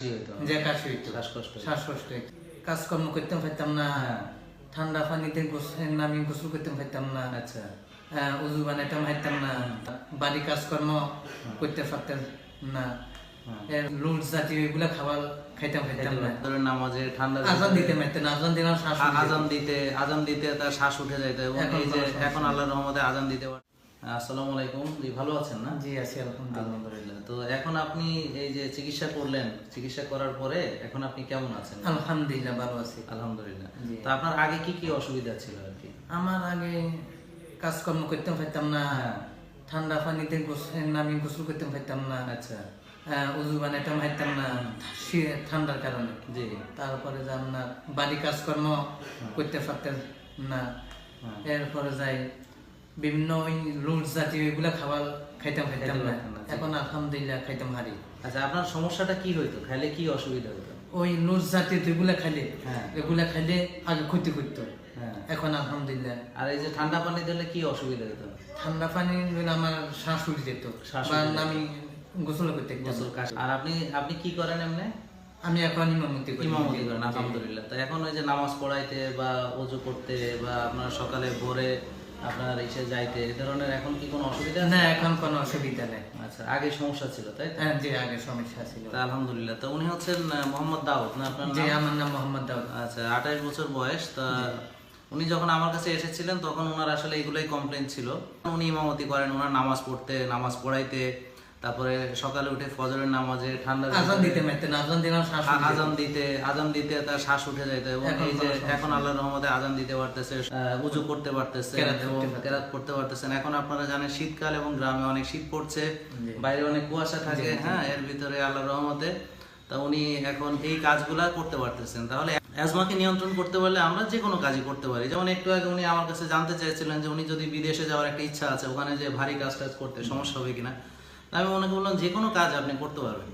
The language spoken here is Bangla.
যে কাশি হইতো, শ্বাসকষ্ট হইতো, কাজকর্ম করতে পারতাম না, ঠান্ডা পানিতে নামি গোসল করতে পারতাম না, আচ্ছা উজু বানাইতে পারতাম না, বাড়ি কাজকর্ম করতে পারতাম না, লুট জাতীয় এগুলা খাবার খাইতাম না। নামাজে ঠান্ডা আজান দিতে পারতেন, আজান দিলাম আজান দিতে তার শ্বাস উঠে যাইতো এবং এই যে এখন আল্লাহর রহমতে আজান দিতে পারে। আসসালামু আলাইকুম, জি ভালো আছেন না? জি আছি আলহামদুলিল্লাহ। তো এখন আপনি এই যে চিকিৎসা করলেন, চিকিৎসা করার পরে এখন আপনি কেমন আছেন? আলহামদুলিল্লাহ ভালো আছি। আলহামদুলিল্লাহ। তো আপনার আগে কি কি অসুবিধা ছিল আর কি? আমার আগে কাজকর্ম করতে পারতাম না, ঠান্ডা পানিতে নামি গোসল করতে পারতাম না, আচ্ছা উজু বানাইতে পারতাম না ঠান্ডার কারণে। জি। তারপরে যান না বাড়ি কাজকর্ম করতে পারতেন না, এরপরে যাই বিভিন্ন ওই লুট জাতীয় এগুলা খাবার খাইতাম না। এখন আলহামদুলিল্লাহ খাইতাম হারি। আচ্ছা আপনার সমস্যাটা কি হইতো? খাইলে কি অসুবিধা হতো? ওই লুট জাতীয় এগুলা খাইলে আগে ক্ষতি করতো, হ্যাঁ এখন আলহামদুলিল্লাহ। আর এই যে ঠান্ডা পানি দিলে কি অসুবিধা হতো? ঠান্ডা পানি দিলে আমার শ্বাস উঠে যেত, আমি গোসল করতে আর আপনি কি করেন এমনি? আমি এখন ইমামতি করেন। আলহামদুলিল্লাহ। তো এখন ওই যে নামাজ পড়াইতে বা ওযু করতে বা আপনার সকালে ভোরে আপনার এসে যাইতে এই ধরনের এখন কি কোনো অসুবিধা না? এখন কোনো অসুবিধা নেই। আচ্ছা আগে সমস্যা ছিল তাই তো? হ্যাঁ জি আগে সমস্যা ছিল। আলহামদুলিল্লাহ। তো উনি হচ্ছেন মোহাম্মদ দাউদ না আপনার? জি আমার নাম মোহাম্মদ দাউদ। আচ্ছা 28 বছর বয়স। তা উনি যখন আমার কাছে এসেছিলেন তখন ওনার আসলে এগুলোই কমপ্লেইন ছিল। উনি ইমামতি করেন, ওনার নামাজ পড়াইতে, তারপরে সকালে উঠে ফজরের নামাজে ঠান্ডা আজান দিতে পারতেন, আজান দিতে তার শ্বাস উঠে যাইতো এবং এই যে এখন আল্লাহর রহমতে আজান দিতে পারতেছে, উযু করতে পারতেছে এবং কেরাত করতে পারতেছেন। এখন আপনারা জানেন শীতকাল এবং গ্রামে অনেক শীত পড়ছে, বাইরে অনেক কুয়াশা থাকে, হ্যাঁ এর ভিতরে আল্লাহর রহমতে তা উনি এখন এই কাজগুলা করতে পারতেছেন। তাহলে অ্যাজমাকে নিয়ন্ত্রণ করতে পারলে আমরা যে কোনো কাজই করতে পারি। যেমন একটু আগে উনি আমার কাছে জানতে চাইছিলেন যে উনি যদি বিদেশে যাওয়ার একটা ইচ্ছা আছে, ওখানে যে ভারী কাজ করতে সমস্যা হবে কিনা। আমি মনে করলাম যে কোনো কাজ আপনি করতে পারবেন।